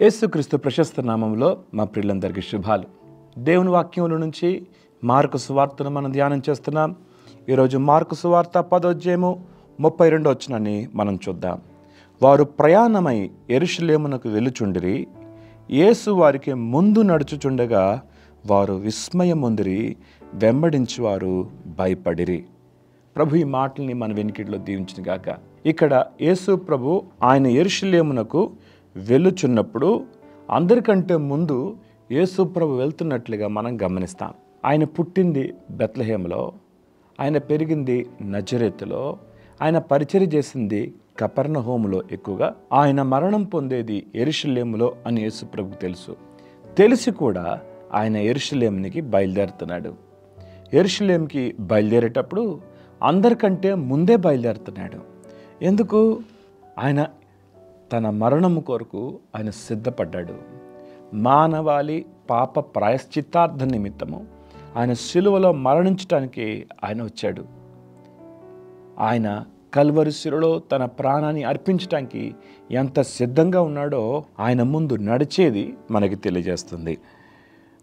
యేసుక్రీస్తు ప్రశస్త నామంలో మా ప్రియులందరికీ శుభాలు. దేవుని వాక్యముల నుంచి మార్కు సువార్తను మనం ధ్యానం చేస్తున్నాం. ఈరోజు మార్కు సువార్త 10వ అధ్యాయము 32వ వచనాన్ని మనం చూద్దాం. వారు ప్రయాణమై యెరూషలేమునకు వెళ్ళుచుండిరి. యేసు వారికి ముందు నడుచుచుండగా వారు విస్మయముందిరి, వెంబడించువారు భయపడిరి. ప్రభు ఈ మాటల్ని మన వెనుకిడిలో దీవించిన గాక. ఇక్కడ యేసు ప్రభు ఆయన యెరూషలేమునకు వెళ్ళుచున్నప్పుడు అందరికంటే ముందు యేసు ప్రభు వెళ్తున్నట్లుగా మనం గమనిస్తాం. ఆయన పుట్టింది బెత్లెహేములో, ఆయన పెరిగింది నజరేతులో, ఆయన పరిచర్య చేసింది కపెర్నహూములో. ఎక్కువగా ఆయన మరణం పొందేది యెరూషలేములో అని యేసు ప్రభుకు తెలుసు. తెలిసి కూడా ఆయన యెరూషలేమునికి బయలుదేరుతున్నాడు. యెరూషలేంకి బయలుదేరేటప్పుడు అందరికంటే ముందే బయలుదేరుతున్నాడు. ఎందుకు? ఆయన తన మరణం కొరకు ఆయన సిద్ధపడ్డాడు. మానవాళి పాప ప్రాయశ్చిత్తార్థ నిమిత్తము ఆయన శిలువలో మరణించడానికి ఆయన వచ్చాడు. ఆయన కల్వరి శిలువలో తన ప్రాణాన్ని అర్పించడానికి ఎంత సిద్ధంగా ఉన్నాడో ఆయన ముందు నడిచేది మనకి తెలియజేస్తుంది.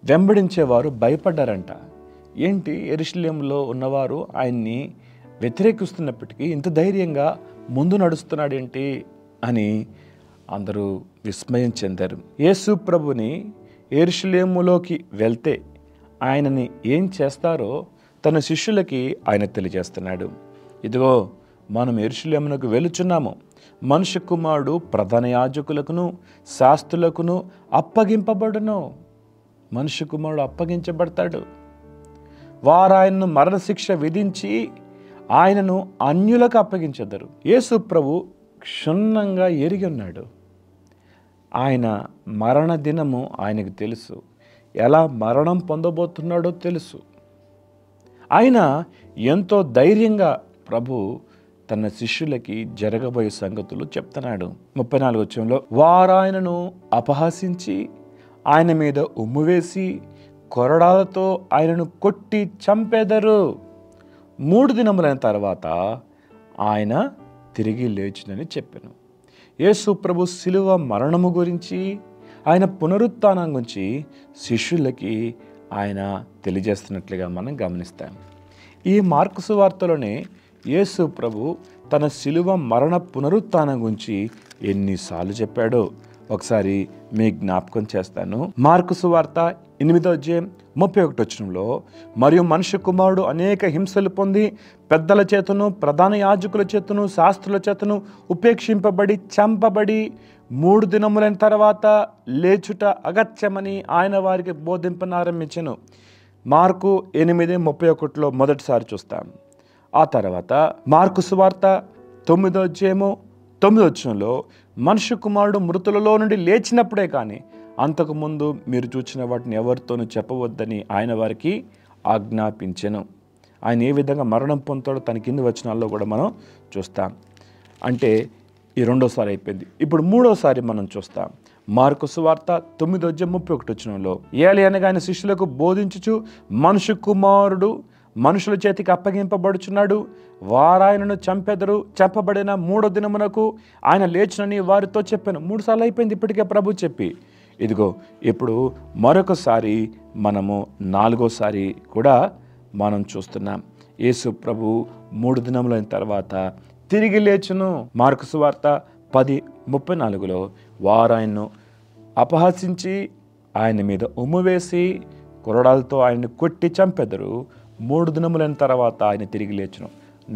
వెంబడించేవారు భయపడ్డారంట. ఏంటి, యెరూషలేములో ఉన్నవారు ఆయన్ని వ్యతిరేకిస్తున్నప్పటికీ ఇంత ధైర్యంగా ముందు నడుస్తున్నాడేంటి అని అందరూ విస్మయం చెందారు. యేసు ప్రభుని యెరూషలేములోకి వెళ్తే ఆయనని ఏం చేస్తారో తన శిష్యులకి ఆయన తెలియజేస్తున్నాడు. ఇదిగో మనం యెరూషలేమునకు వెళుచున్నాము. మనుష్య కుమారుడు ప్రధాన యాజకులకును శాస్త్రులకును అప్పగింపబడును. మనుష్య కుమారుడు అప్పగించబడతాడు. వారు ఆయనను మరణశిక్ష విధించి ఆయనను అన్యులకు అప్పగించెదరు. యేసు ప్రభు క్షుణ్ణంగా ఎరిగి ఉన్నాడు. ఆయన మరణ దినము ఆయనకు తెలుసు. ఎలా మరణం పొందబోతున్నాడో తెలుసు. ఆయన ఎంతో ధైర్యంగా ప్రభు తన శిష్యులకి జరగబోయే సంగతులు చెప్తున్నాడు. 34వ వచనంలో వారు ఆయనను అపహాసించి ఆయన మీద ఉమ్ము వేసి కొరడాలతో ఆయనను కొట్టి చంపెదరు. 3 దినములైన తర్వాత ఆయన తిరిగి లేచునని చెప్పాను. యేసు ప్రభు శిలువ మరణము గురించి, ఆయన పునరుత్థానం గురించి శిష్యులకి ఆయన తెలియజేస్తున్నట్లుగా మనం గమనిస్తాం. ఈ మార్కు సువార్తలోనే యేసు ప్రభు తన శిలువ మరణ పునరుత్థానం గురించి ఎన్నిసార్లు చెప్పాడో ఒకసారి మీ జ్ఞాపకం చేస్తాను. మార్కు సువార్త 8వ అధ్యాయం 31వ వచనంలో, మరియు మనుష్య కుమారుడు అనేక హింసలు పొంది పెద్దల చేతను ప్రధాన యాజకుల చేతను శాస్త్రుల చేతను ఉపేక్షింపబడి చంపబడి 3 దినములైన తర్వాత లేచుట అగత్యమని ఆయన వారికి బోధింపనారంభించెను. మార్కు 8:31లో మొదటిసారి చూస్తాం. ఆ తర్వాత మార్కు సువార్త 9వ అధ్యాయము 9వ వచనంలో, మనుష్య కుమారుడు మృతులలో నుండి లేచినప్పుడే కానీ అంతకుముందు మీరు చూచిన వాటిని ఎవరితోనూ చెప్పవద్దని ఆయన వారికి ఆజ్ఞాపించెను. ఆయన ఏ విధంగా మరణం పొందుతాడో తన కింది వచనాల్లో కూడా మనం చూస్తాం. అంటే ఈ 2వసారి అయిపోయింది. ఇప్పుడు 3వసారి మనం చూస్తాం. మార్కు సువార్త 9వ అధ్యాయం 31వ వచనంలో, ఏలి అనగా ఆయన శిష్యులకు బోధించుచు మనుష్య కుమారుడు మనుషుల చేతికి అప్పగింపబడుచున్నాడు, వారాయనను చంపెదరు, చంపబడిన 3వ దినమునకు ఆయన లేచునని వారితో చెప్పాను. 3 సార్లు అయిపోయింది ఇప్పటికే ప్రభు చెప్పి. ఇదిగో ఇప్పుడు మరొకసారి మనము 4వసారి కూడా మనం చూస్తున్నాం. యేసు ప్రభు 3 దినములైన తర్వాత తిరిగి లేచును. మార్కు సువార్త 10:34లో వారు ఆయన్ను అపహసించి ఆయన మీద ఉమ్ము వేసి కొరడాలతో ఆయన్ని కొట్టి చంపెదరు. 3 దినములైన తర్వాత ఆయన తిరిగి లేచును.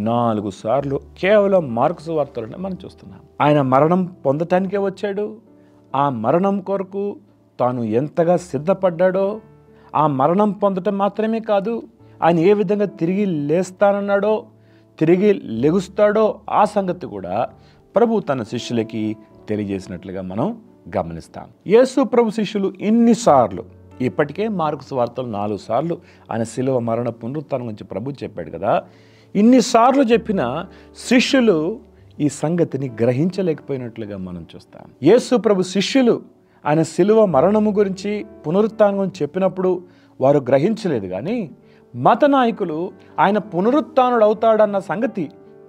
4 సార్లు కేవలం మార్కు సువార్తలోనే మనం చూస్తున్నాం. ఆయన మరణం పొందటానికే వచ్చాడు. ఆ మరణం కొరకు తాను ఎంతగా సిద్ధపడ్డాడో, ఆ మరణం పొందటం మాత్రమే కాదు, ఆయన ఏ విధంగా తిరిగి లేస్తానన్నాడో, తిరిగి లెగుస్తాడో ఆ సంగతి కూడా ప్రభు తన శిష్యులకి తెలియజేసినట్లుగా మనం గమనిస్తాం. యేసు ప్రభు శిష్యులు ఇన్నిసార్లు, ఇప్పటికే మార్కు సువార్తలు 4 సార్లు ఆయన శిలువ మరణ పునరుత్థానం గురించి ప్రభు చెప్పాడు కదా. ఇన్నిసార్లు చెప్పిన శిష్యులు ఈ సంగతిని గ్రహించలేకపోయినట్లుగా మనం చూస్తాం. యేసు ప్రభు శిష్యులు ఆయన శిలువ మరణము గురించి పునరుత్థానం గురించి చెప్పినప్పుడు వారు గ్రహించలేదు. కానీ మత నాయకులు ఆయన పునరుత్థానుడు అవుతాడన్న సంగతి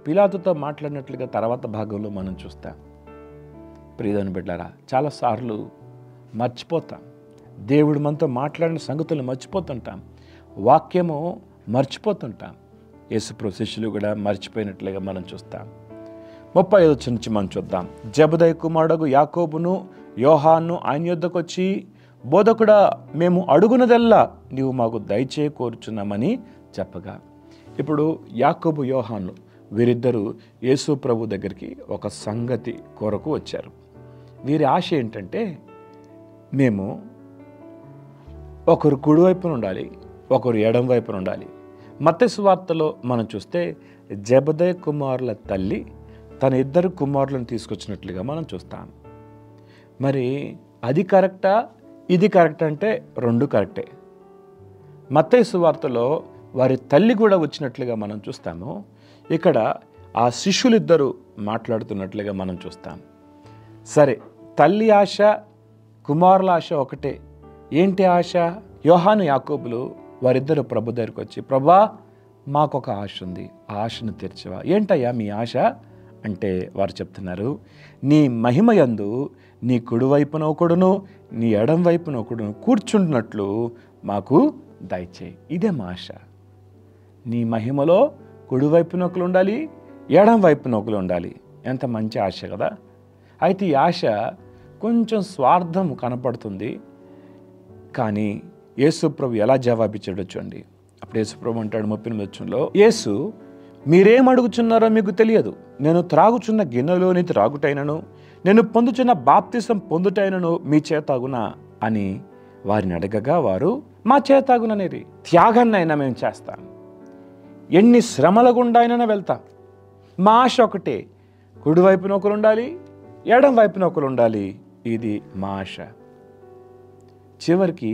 పిలాతుతో మాట్లాడినట్లుగా తర్వాత భాగంలో మనం చూస్తాం. ప్రియదేవుని బిడ్డలారా, చాలాసార్లు మర్చిపోతాం. దేవుడు మనతో మాట్లాడిన సంగతులు మర్చిపోతుంటాం. వాక్యము మర్చిపోతుంటాం. యేసుప్రభు శిష్యులు కూడా మర్చిపోయినట్లుగా మనం చూస్తాం. 35 వచనం నుంచి మనం చూద్దాం. జెబెదయి కుమారుడు యాకోబును యోహాను ఆయన యొద్దకు వచ్చి, బోధకుడా, మేము అడుగునదల్లా నీవు మాకు దయచేయ కోరుచున్నామని చెప్పగా, ఇప్పుడు యాకోబు యోహాను వీరిద్దరూ యేసు ప్రభు దగ్గరికి ఒక సంగతి కొరకు వచ్చారు. వీరి ఆశ ఏంటంటే, మేము ఒకరు కుడివైపున ఉండాలి, ఒకరు ఎడం వైపున ఉండాలి. మత్తయి సువార్తలో మనం చూస్తే జెబెదయి కుమారుల తల్లి తన ఇద్దరు కుమారులను తీసుకొచ్చినట్లుగా మనం చూస్తాం. మరి అది కరెక్టా, ఇది కరెక్ట్ అంటే రెండు కరెక్టే. మత్తయి సువార్తలో వారి తల్లి కూడా వచ్చినట్లుగా మనం చూస్తాము. ఇక్కడ ఆ శిష్యులిద్దరూ మాట్లాడుతున్నట్లుగా మనం చూస్తాం. సరే, తల్లి ఆశ కుమారుల ఆశ ఒకటే. ఏంటి ఆశ? యోహాను యాకోబులు వారిద్దరు ప్రభు దగ్గరికి వచ్చి, ప్రభా, మాకొక ఆశ ఉంది, ఆ ఆశను తీర్చవా? ఏంటయ్యా మీ ఆశ అంటే వారు చెప్తున్నారు, నీ మహిమయందు నీ కుడివైపున ఒకడును నీ ఎడం వైపున ఒకడును కూర్చుంటున్నట్లు మాకు దయచేయి. ఇదే మా ఆశ. నీ మహిమలో కుడివైపున ఒకరు ఉండాలి, ఎడం వైపున ఒకరు ఉండాలి. ఎంత మంచి ఆశ కదా. అయితే ఈ ఆశ కొంచెం స్వార్థం కనపడుతుంది. కానీ యేసుప్రభు ఎలా జవాబిచ్చాడో చూడండి. అప్పుడు యేసుప్రభు అంటాడు 38 వచనంలో, యేసు, మీరేం అడుగుచున్నారో మీకు తెలియదు. నేను త్రాగుచున్న గిన్నెలోని త్రాగుటైనను, నేను పొందుచున్న బాప్తిసం పొందుటైనను మీ చేతాగునా అని వారిని అడగగా, వారు మా చేతాగుననేది, త్యాగాన్నైనా మేము చేస్తాం, ఎన్ని శ్రమల గుండా అయినా వెళ్తాం. మా ఆశ ఒకటే, కుడివైపున ఒకరు ఉండాలి, ఎడం వైపున ఒకరు ఉండాలి. ఇది మా ఆశ. చివరికి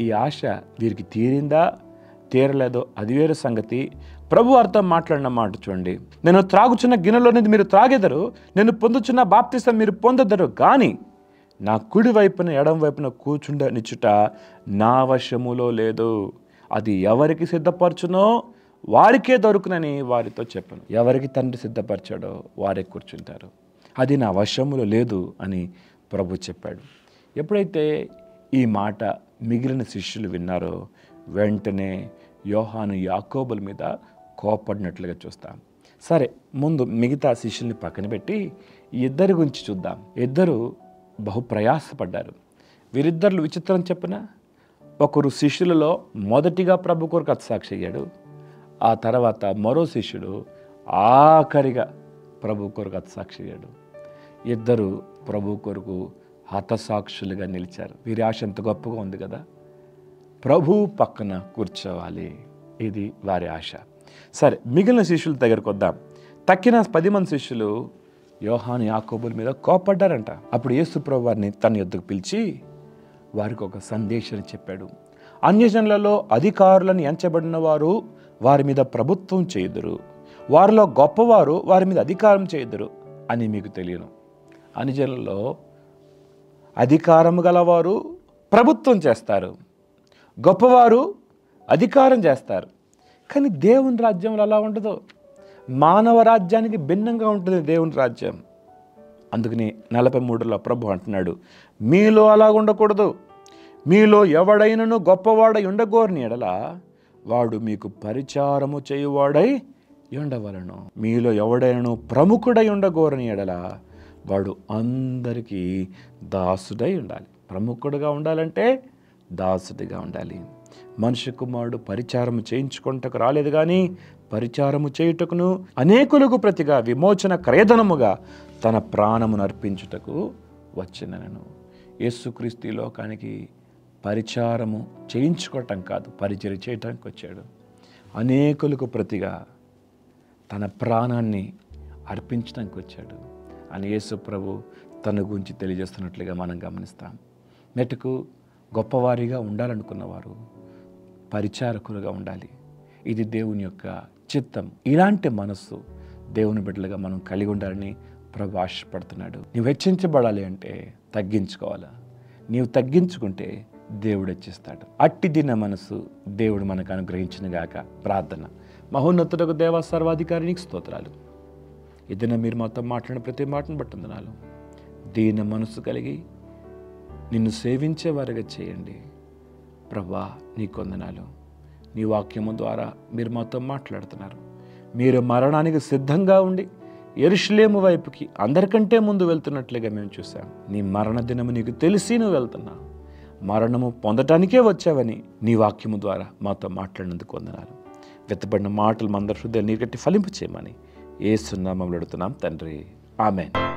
ఈ ఆశ వీరికి తీరిందా తీరలేదో అది వేరే సంగతి. ప్రభు అర్థం మాట్లాడిన మాట చూడండి. నేను త్రాగుచున్న గిన్నెలోనిది మీరు త్రాగెదరు, నేను పొందుచున్న బాప్తిసం మీరు పొందెదరు, కానీ నా కుడి వైపున ఎడం వైపున కూర్చుండనిచ్చుట నా వశములో లేదు. అది ఎవరికి సిద్ధపరచునో వారికే దొరుకునని వారితో చెప్పను. ఎవరికి తండ్రి సిద్ధపరిచాడో వారే కూర్చుంటారు. అది నా వశములో లేదు అని ప్రభు చెప్పాడు. ఎప్పుడైతే ఈ మాట మిగిలిన శిష్యులు విన్నారో, వెంటనే యోహాను యాకోబుల మీద కోపడినట్లుగా చూస్తాం. సరే, ముందు మిగతా శిష్యుల్ని పక్కన పెట్టి ఇద్దరి గురించి చూద్దాం. ఇద్దరు బహు ప్రయాసపడ్డారు. వీరిద్దరు విచిత్రం చెప్పిన, ఒకరు శిష్యులలో మొదటిగా ప్రభు కొరకు హతసాక్షి అయ్యాడు. ఆ తర్వాత మరో శిష్యుడు ఆఖరిగా ప్రభు కొరకు హతసాక్షి అయ్యాడు. ఇద్దరు ప్రభు కొరకు హతసాక్షులుగా నిలిచారు. వీరి ఆశ ఎంత గొప్పగా ఉంది కదా. ప్రభు పక్కన కూర్చోవాలి, ఇది వారి ఆశ. సరే, మిగిలిన శిష్యుల దగ్గరకు వద్దాం. తక్కిన 10 మంది శిష్యులు యోహాను యాకోబుల మీద కోపడ్డారంట. అప్పుడు యేసు ప్రభు వారిని తన యొద్దకు పిలిచి వారికి ఒక సందేశాన్ని చెప్పాడు. అన్యజనులలో అధికారులను ఎంచబడిన వారు వారి మీద ప్రభుత్వం చేయుదురు, వారిలో గొప్పవారు వారి మీద అధికారం చేయుదురు అని మీకు తెలియను. అన్యజనులలో అధికారం గలవారు ప్రభుత్వం చేస్తారు, గొప్పవారు అధికారం చేస్తారు. కానీ దేవుని రాజ్యంలో అలా ఉండదు. మానవ రాజ్యానికి భిన్నంగా ఉంటుంది దేవుని రాజ్యం. అందుకని 43లో ప్రభు అంటున్నాడు, మీలో అలా ఉండకూడదు. మీలో ఎవడైనను గొప్పవాడై ఉండగోరని ఎడల వాడు మీకు పరిచారము చేయువాడై ఉండవలను. మీలో ఎవడైనను ప్రముఖుడై ఉండగోరని ఎడల వాడు అందరికీ దాసుడై ఉండాలి. ప్రముఖుడుగా ఉండాలంటే దాసుడిగా ఉండాలి. మనుష్య కుమారుడు పరిచారము చేయించుకుంటకు రాలేదు, కానీ పరిచారము చేయుటకును అనేకులకు ప్రతిగా విమోచన క్రయధనముగా తన ప్రాణమును అర్పించుటకు వచ్చినను. యేసుక్రీస్తు ఈ లోకానికి పరిచారము చేయించుకోవటం కాదు, పరిచర్య చేయటానికి వచ్చాడు. అనేకులకు ప్రతిగా తన ప్రాణాన్ని అర్పించడానికి వచ్చాడు అని యేసు ప్రభు తన గురించి తెలియజేస్తున్నట్లుగా మనం గమనిస్తాం. మెట్టుకు గొప్పవారిగా ఉండాలనుకున్నవారు పరిచారకులుగా ఉండాలి. ఇది దేవుని యొక్క చిత్తం. ఇలాంటి మనస్సు దేవుని బిడ్డలుగా మనం కలిగి ఉండాలని ప్రభు ఆశపడుతున్నాడు. నీవు హెచ్చించబడాలి అంటే తగ్గించుకోవాలా. నీవు తగ్గించుకుంటే దేవుడు హెచ్చిస్తాడు. అట్టి దిన మనసు దేవుడు మనకు అనుగ్రహించిన గాక. ప్రార్థన. మహోన్నతుడకు దేవ సర్వాధికారి నీకు స్తోత్రాలు. ఇదిన మీరు మాతో మాట్లాడిన ప్రతి మాటను బట్టి వందనాలు. దీన మనసు కలిగి నిన్ను సేవించేవారుగా చేయండి. ప్రభువా, నీ కొందనాలు. నీ వాక్యము ద్వారా మీరు మాతో మాట్లాడుతున్నారు. మీరు మరణానికి సిద్ధంగా ఉండి యెరూషలేము వైపుకి అందరికంటే ముందు వెళ్తున్నట్లుగా మేము చూసాం. నీ మరణ దినము నీకు తెలిసి నువ్వు వెళ్తున్నావు. మరణము పొందటానికే వచ్చావని నీ వాక్యము ద్వారా మాతో మాట్లాడినందుకు వందనాలు. వెత్తబడిన మాటలు మందరి హృదయాలు నీరు కట్టి ఫలింపు చేయమని యేసు నామములో అడుగుతున్నాం తండ్రి. ఆమేన్.